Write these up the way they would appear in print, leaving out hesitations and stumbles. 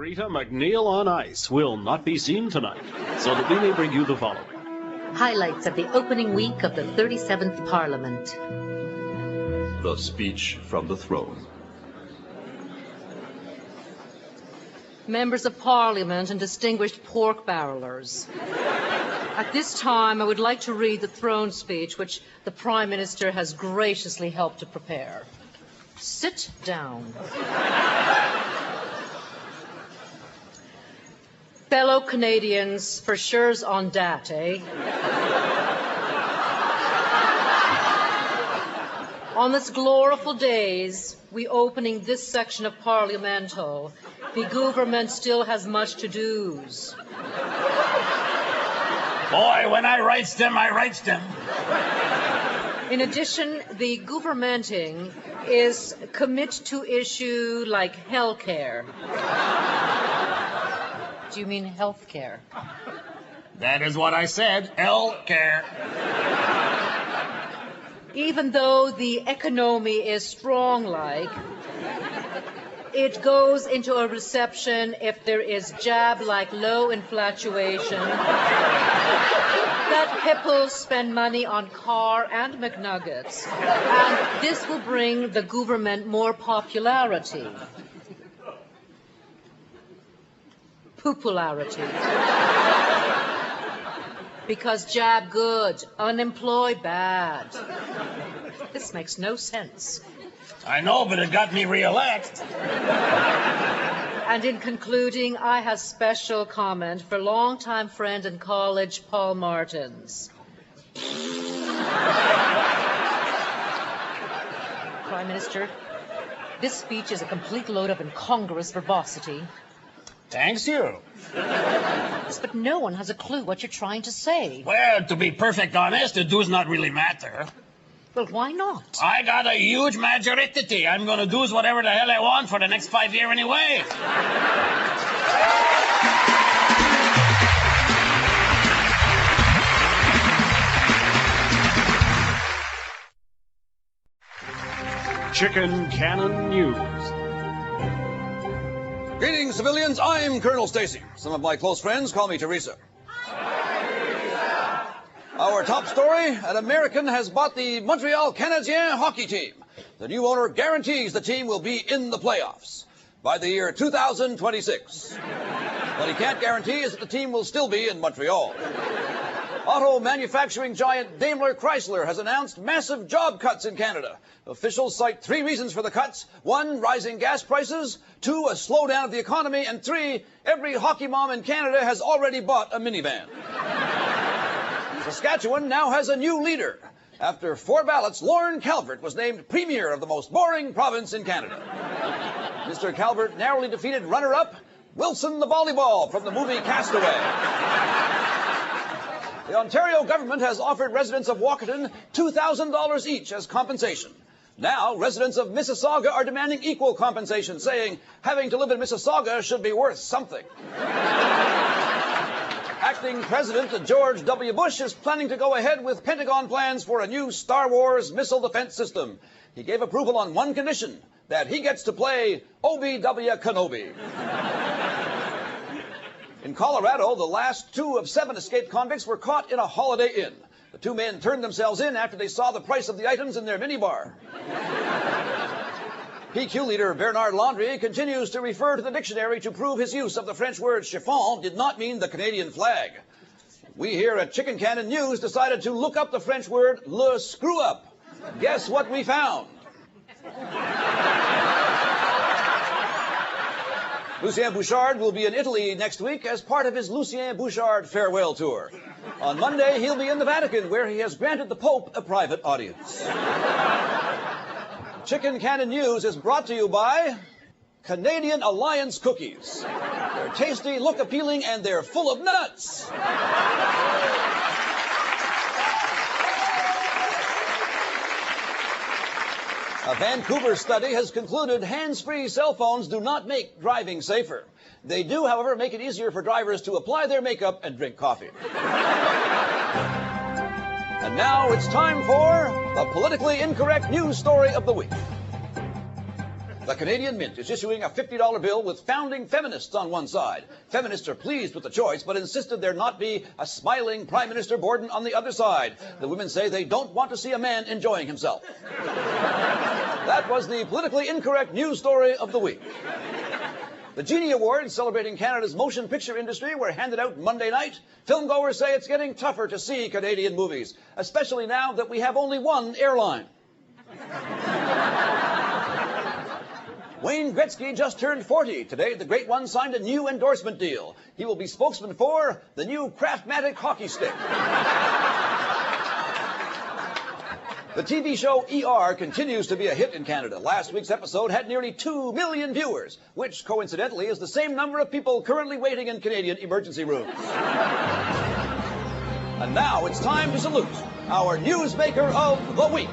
Rita McNeil on ice will not be seen tonight, so that we may bring you the following. Highlights of the opening week of the 37th Parliament. The speech from the throne. Members of Parliament and distinguished pork barrelers. At this time, I would like to read the throne speech which the Prime Minister has graciously helped to prepare. Sit down. Fellow Canadians, for sure's on dat, eh? On this gloriful days, we opening this section of Parliamento, the government still has much to do's. Boy, when I writes them, I writes them. In addition, the governmenting is commit to issue like health care. Do you mean health care? That is what I said, health-care. Even though the economy is strong like, it goes into a reception if there is jab like low inflatuation, that people spend money on car and McNuggets, and this will bring the government more popularity. Popularity. Because jab good, unemployed bad. This makes no sense. I know, but it got me re-elected. And in concluding, I have special comment for longtime friend and college Paul Martins. Prime Minister, this speech is a complete load of incongruous verbosity. Thanks you. Yes, but no one has a clue what you're trying to say. Well, to be perfect honest, it does not really matter. Well, why not? I got a huge majority. I'm going to do whatever the hell I want for the next 5 years anyway. Chicken Cannon News. Greetings, civilians. I'm Colonel Stacy. Some of my close friends call me Teresa. Our top story, an American has bought the Montreal Canadiens hockey team. The new owner guarantees the team will be in the playoffs by the year 2026. What he can't guarantee is that the team will still be in Montreal. Auto manufacturing giant Daimler Chrysler has announced massive job cuts in Canada. Officials cite 3 reasons for the cuts. 1, rising gas prices. 2, a slowdown of the economy. And 3, every hockey mom in Canada has already bought a minivan. Saskatchewan now has a new leader. After 4 ballots, Lorne Calvert was named premier of the most boring province in Canada. Mr. Calvert narrowly defeated runner-up Wilson the volleyball from the movie Castaway. The Ontario government has offered residents of Walkerton $2,000 each as compensation. Now, residents of Mississauga are demanding equal compensation, saying having to live in Mississauga should be worth something. Acting President George W. Bush is planning to go ahead with Pentagon plans for a new Star Wars missile defense system. He gave approval on one condition, that he gets to play Obi-W Kenobi. In Colorado, the last 2 of 7 escaped convicts were caught in a Holiday Inn. The 2 men turned themselves in after they saw the price of the items in their minibar. PQ leader Bernard Landry continues to refer to the dictionary to prove his use of the French word chiffon did not mean the Canadian flag. We here at Chicken Cannon News decided to look up the French word le screw-up. Guess what we found? Lucien Bouchard will be in Italy next week as part of his Lucien Bouchard farewell tour. On Monday, he'll be in the Vatican, where he has granted the Pope a private audience. Chicken Cannon News is brought to you by Canadian Alliance Cookies. They're tasty, look appealing, and they're full of nuts. A Vancouver study has concluded hands-free cell phones do not make driving safer. They do, however, make it easier for drivers to apply their makeup and drink coffee. And now it's time for the politically incorrect news story of the week. The Canadian Mint is issuing a $50 bill with founding feminists on one side. Feminists are pleased with the choice, but insisted there not be a smiling Prime Minister Borden on the other side. The women say they don't want to see a man enjoying himself. That was the politically incorrect news story of the week. The Genie Awards, celebrating Canada's motion picture industry, were handed out Monday night. Filmgoers say it's getting tougher to see Canadian movies, especially now that we have only one airline. Wayne Gretzky just turned 40. Today, the great one signed a new endorsement deal. He will be spokesman for the new Craftmatic hockey stick. The TV show ER continues to be a hit in Canada. Last week's episode had nearly 2 million viewers, which coincidentally is the same number of people currently waiting in Canadian emergency rooms. And now it's time to salute our newsmaker of the week.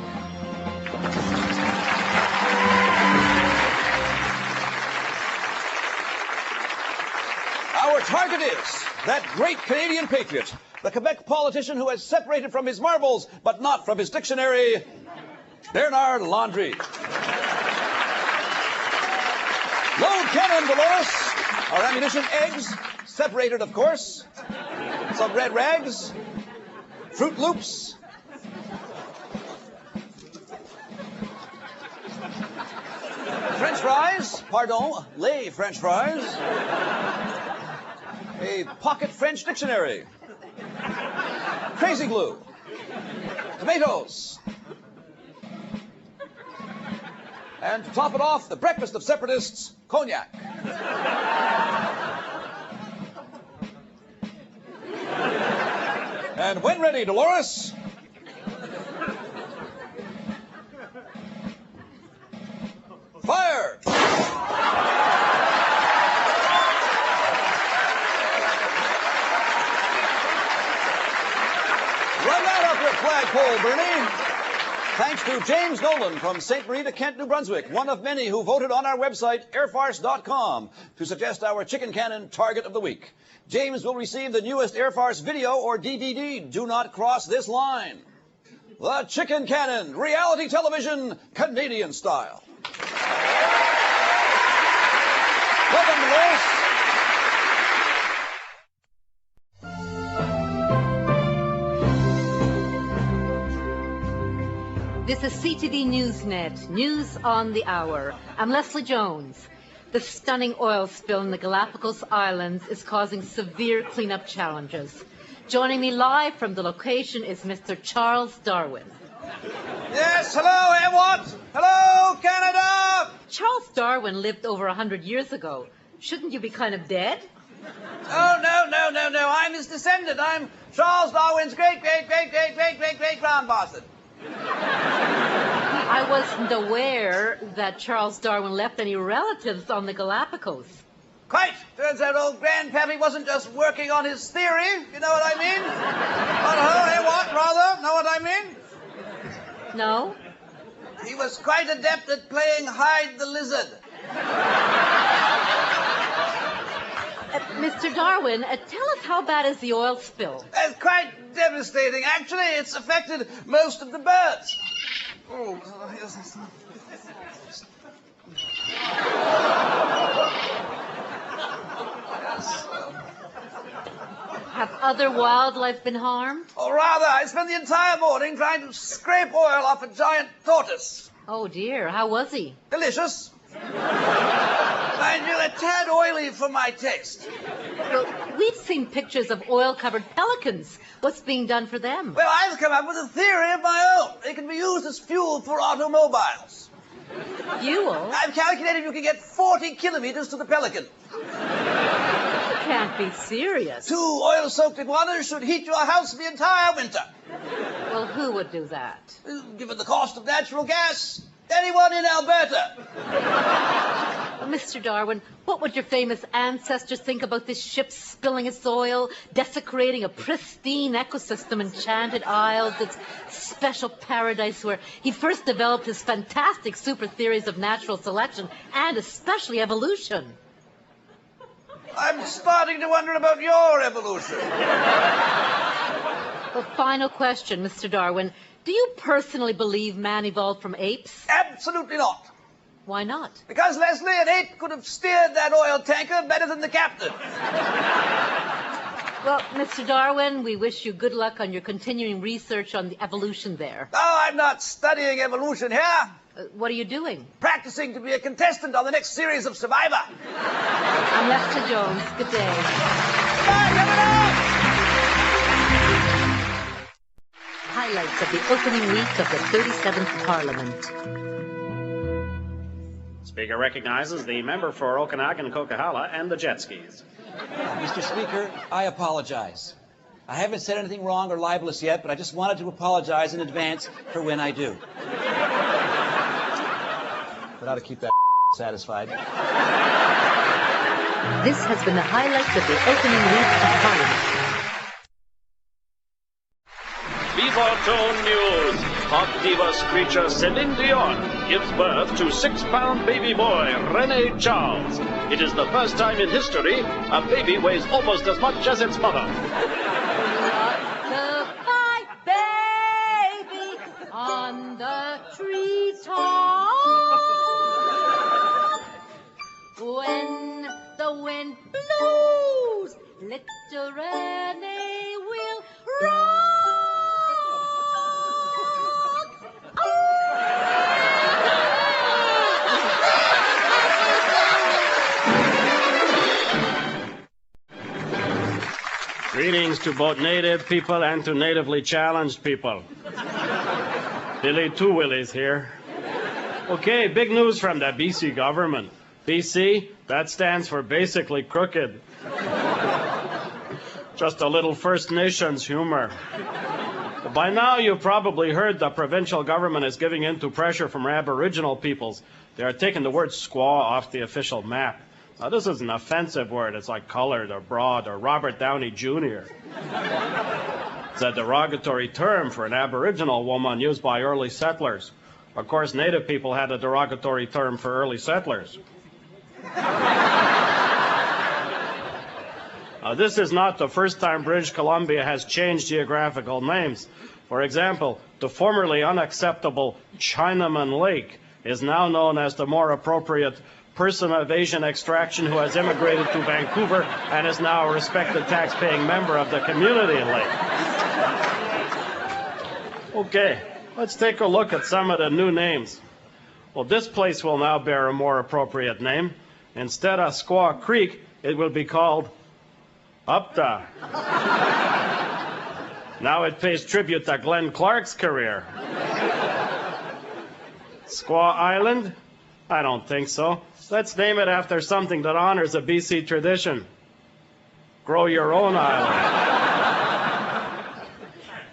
Our target is that great Canadian patriot, the Quebec politician who has separated from his marbles, but not from his dictionary, Bernard Landry. Load cannon, Dolores. Our ammunition, eggs, separated, of course. Some red rags, Fruit Loops. French fries, pardon, les French fries. A pocket French dictionary. Crazy glue. Tomatoes. And to top it off, the breakfast of separatists, cognac. And when ready, Dolores. Fire! Flagpole, Bernie. Thanks to James Nolan from St. Marie to Kent, New Brunswick, one of many who voted on our website, airfarce.com, to suggest our chicken cannon target of the week. James will receive the newest Airfarce video or DVD. Do not cross this line. The Chicken Cannon, reality television, Canadian style. Welcome, Dolores. This is CTV Newsnet, News on the Hour. I'm Leslie Jones. The stunning oil spill in the Galapagos Islands is causing severe cleanup challenges. Joining me live from the location is Mr. Charles Darwin. Yes, hello, everyone. Hello, Canada. Charles Darwin lived over 100 years ago. Shouldn't you be kind of dead? Oh, no. I'm his descendant. I'm Charles Darwin's great-great-great-great-great-great-great-grandbastard. I wasn't aware that Charles Darwin left any relatives on the Galapagos. Quite. Turns out old Grandpappy wasn't just working on his theory, you know what I mean? Know what I mean? No? He was quite adept at playing hide the lizard. Mr. Darwin, tell us how bad is the oil spill? It's quite devastating. Actually, it's affected most of the birds. Oh, yes. Have other wildlife been harmed? Or rather, I spent the entire morning trying to scrape oil off a giant tortoise. Oh, dear. How was he? Delicious. Mind you, a tad oily for my taste. Well, we've seen pictures of oil-covered pelicans. What's being done for them? Well, I've come up with a theory of my own. They can be used as fuel for automobiles. Fuel? I've calculated you can get 40 kilometers to the Pelican. You can't be serious. 2 oil-soaked iguanas should heat your house the entire winter. Well, who would do that? Given the cost of natural gas, anyone in Alberta. Well, Mr. Darwin, what would your famous ancestors think about this ship spilling its oil, desecrating a pristine ecosystem, enchanted isles, its special paradise where he first developed his fantastic super theories of natural selection and especially evolution? I'm starting to wonder about your evolution. Well, final question, Mr. Darwin. Do you personally believe man evolved from apes? Absolutely not. Why not? Because, Leslie, an ape could have steered that oil tanker better than the captain. Well, Mr. Darwin, we wish you good luck on your continuing research on the evolution there. Oh, I'm not studying evolution here. What are you doing? Practicing to be a contestant on the next series of Survivor. I'm Lester Jones. Good day. Bye, Governor! Highlights of the opening week of the 37th Parliament. Speaker recognizes the member for Okanagan, Coquihalla, and the jet skis. Mr. Speaker, I apologize. I haven't said anything wrong or libelous yet, but I just wanted to apologize in advance for when I do. But I ought to keep that satisfied. This has been the highlights of the opening week of Parliament. Viva Tone News. Pop diva screecher Celine Dion gives birth to 6-pound baby boy Rene Charles. It is the first time in history a baby weighs almost as much as its mother. Lullaby, baby, on the treetop. When the wind blows, little Rene will rock. Greetings to both native people and to natively challenged people. Billy Two Willies here. Okay, big news from the BC government. BC, that stands for basically crooked. Just a little First Nations humor. By now, you've probably heard the provincial government is giving in to pressure from Aboriginal peoples. They are taking the word squaw off the official map. Now, this is an offensive word. It's like colored or broad or Robert Downey Jr. It's a derogatory term for an Aboriginal woman used by early settlers. Of course, Native people had a derogatory term for early settlers. This is not the first time British Columbia has changed geographical names. For example, the formerly unacceptable Chinaman Lake is now known as the more appropriate person of Asian extraction who has immigrated to Vancouver and is now a respected tax-paying member of the community lake. Okay, let's take a look at some of the new names. Well, this place will now bear a more appropriate name. Instead of Squaw Creek, it will be called Upta. Now it pays tribute to Glenn Clark's career. Squaw Island? I don't think so. Let's name it after something that honors a BC tradition. Grow your own island.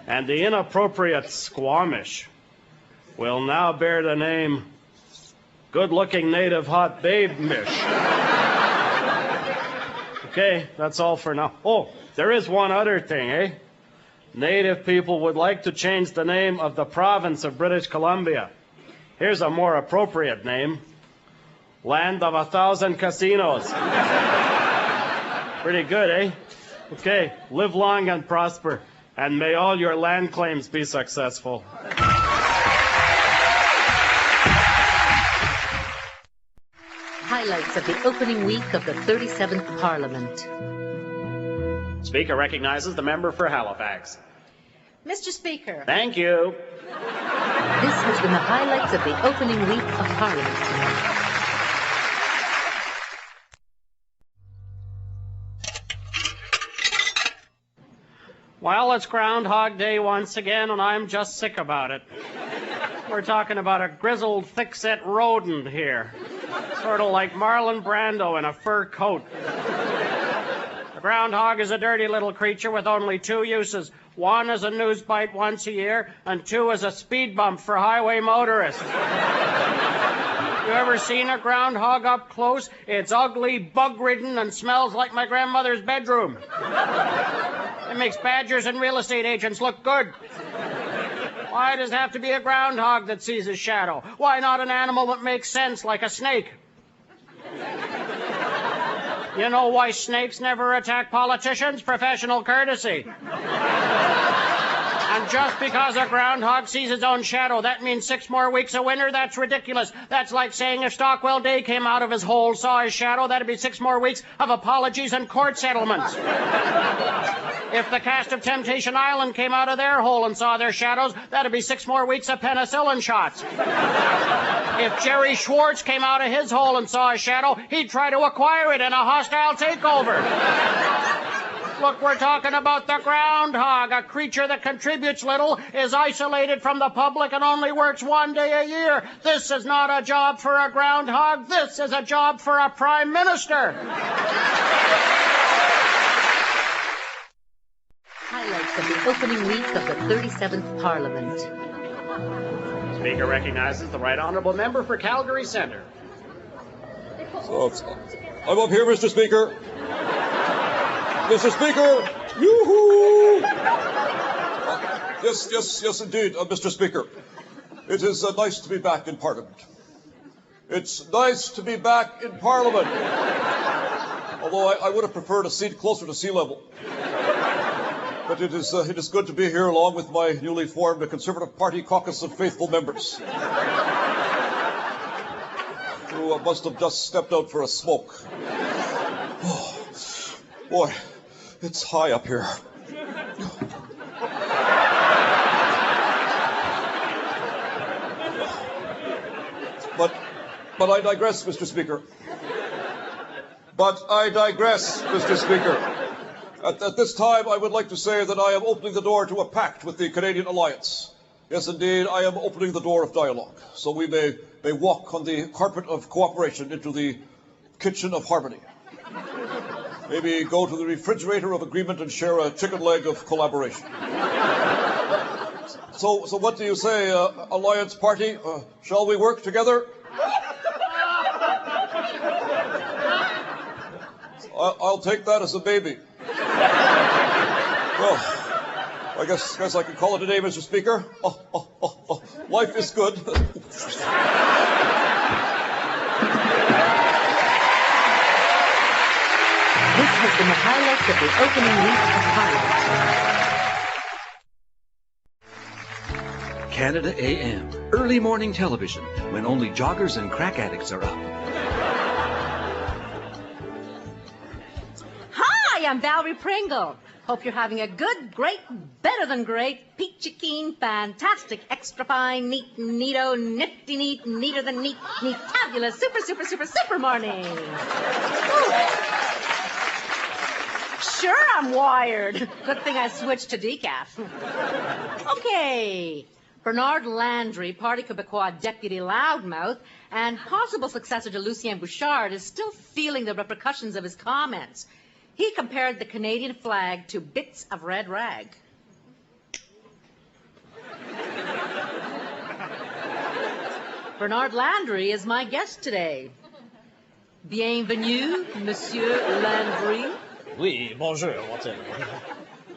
And the inappropriate Squamish will now bear the name Good-Looking Native Hot Babe Mish. Okay, that's all for now. Oh, there is one other thing, eh? Native people would like to change the name of the province of British Columbia. Here's a more appropriate name. Land of 1,000 casinos. Pretty good, eh? Okay, live long and prosper, and may all your land claims be successful. Highlights of the opening week of the 37th Parliament. Speaker recognizes the member for Halifax. Mr. Speaker. Thank you. This has been the highlights of the opening week of Parliament. Well, it's Groundhog Day once again, and I'm just sick about it. We're talking about a grizzled, thick-set rodent here. Sort of like Marlon Brando in a fur coat. The groundhog is a dirty little creature with only two uses. One as a news bite once a year, and two as a speed bump for highway motorists. You ever seen a groundhog up close? It's ugly, bug-ridden, and smells like my grandmother's bedroom. It makes badgers and real estate agents look good. Why does it have to be a groundhog that sees his shadow? Why not an animal that makes sense, like a snake? You know why snakes never attack politicians? Professional courtesy. And just because a groundhog sees his own shadow, that means 6 more weeks of winter? That's ridiculous. That's like saying if Stockwell Day came out of his hole, saw his shadow, that'd be 6 more weeks of apologies and court settlements. If the cast of Temptation Island came out of their hole and saw their shadows, that'd be 6 more weeks of penicillin shots. If Jerry Schwartz came out of his hole and saw a shadow, he'd try to acquire it in a hostile takeover. Look, we're talking about the groundhog, a creature that contributes little, is isolated from the public, and only works 1 day a year. This is not a job for a groundhog. This is a job for a prime minister. Highlights of the opening week of the 37th Parliament. Speaker recognizes the Right Honourable Member for Calgary Centre. So, I'm up here, Mr. Speaker. Mr. Speaker! Yoo-hoo! Yes, indeed, Mr. Speaker. It is nice to be back in Parliament. It's nice to be back in Parliament. Although I would have preferred a seat closer to sea level. But it is good to be here along with my newly formed Conservative Party caucus of faithful members. Who must have just stepped out for a smoke. Oh, boy, it's high up here. But I digress, Mr. Speaker. At this time, I would like to say that I am opening the door to a pact with the Canadian Alliance. Yes, indeed, I am opening the door of dialogue, so we may walk on the carpet of cooperation into the kitchen of harmony. Maybe go to the refrigerator of agreement and share a chicken leg of collaboration. So what do you say, Alliance Party? Shall we work together? I'll take that as a baby. Well, I guess I can call it a day, Mr. Speaker. Life is good. This has been the highlights of the opening week of Parliament. Canada AM, early morning television, when only joggers and crack addicts are up. Hi, I'm Valerie Pringle. Hope you're having a good, great, better than great, peachy keen, fantastic, extra fine, neat, neato, nifty neat, neater than neat, neat-tabulous, super morning. Sure, I'm wired. Good thing I switched to decaf. Okay. Bernard Landry, Parti Québécois deputy loudmouth and possible successor to Lucien Bouchard, is still feeling the repercussions of his comments. He compared the Canadian flag to bits of red rag. Bernard Landry is my guest today. Bienvenue, Monsieur Landry. Oui, bonjour, whatever.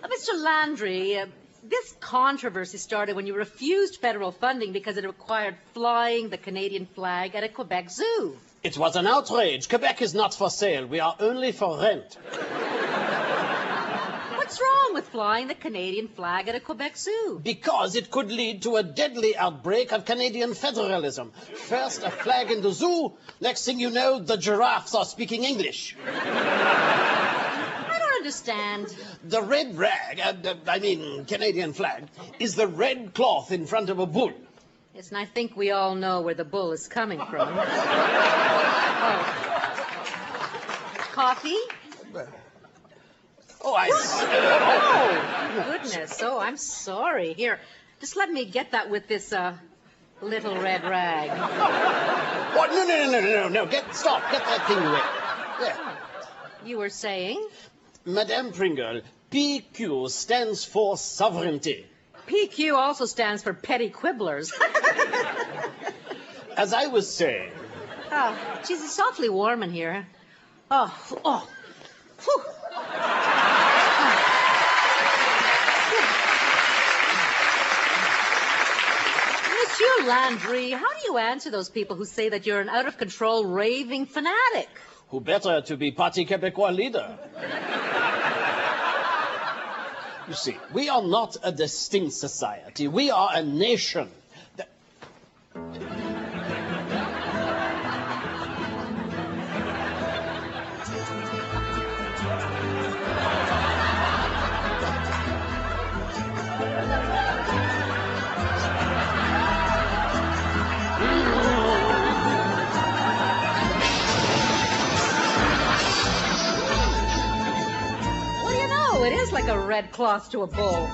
Mr. Landry, this controversy started when you refused federal funding because it required flying the Canadian flag at a Quebec zoo. It was an outrage. Quebec is not for sale. We are only for rent. What's wrong with flying the Canadian flag at a Quebec zoo? Because it could lead to a deadly outbreak of Canadian federalism. First, a flag in the zoo. Next thing you know, the giraffes are speaking English. I don't understand. The red rag, Canadian flag, is the red cloth in front of a bull. Yes, and I think we all know where the bull is coming from. Oh. Coffee? Oh, Oh, goodness. Oh, I'm sorry. Here, just let me get that with this, little red rag. What? No. Stop. Get that thing away. There. You were saying? Madame Pringle, PQ stands for sovereignty. PQ also stands for petty quibblers. As I was saying. Oh, geez, it's awfully warm in here. Oh. Whew. Monsieur Landry, how do you answer those people who say that you're an out-of-control raving fanatic? Who better to be Parti Québécois leader? You see, we are not a distinct society. We are a nation. Well, you know, it is like a red cloth to a bull.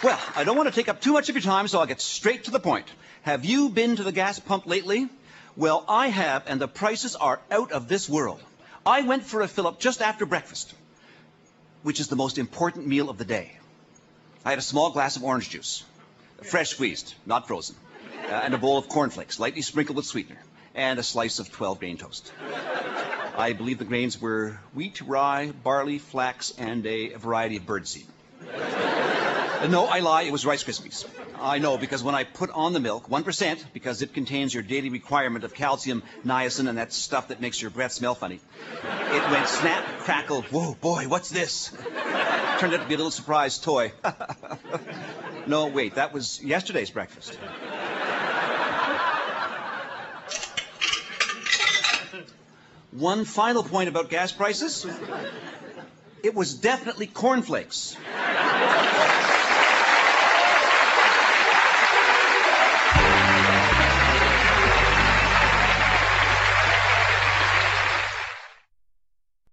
Well, I don't want to take up too much of your time, so I'll get straight to the point. Have you been to the gas pump lately? Well, I have, and the prices are out of this world. I went for a fill-up just after breakfast, which is the most important meal of the day. I had a small glass of orange juice, fresh squeezed, not frozen, and a bowl of cornflakes, lightly sprinkled with sweetener, and a slice of 12-grain toast. I believe the grains were wheat, rye, barley, flax, and a variety of birdseed. No, I lie, it was Rice Krispies. I know, because when I put on the milk, 1%, because it contains your daily requirement of calcium, niacin, and that stuff that makes your breath smell funny, it went snap, crackle, whoa, boy, what's this? Turned out to be a little surprise toy. No, wait, that was yesterday's breakfast. One final point about gas prices. It was definitely cornflakes.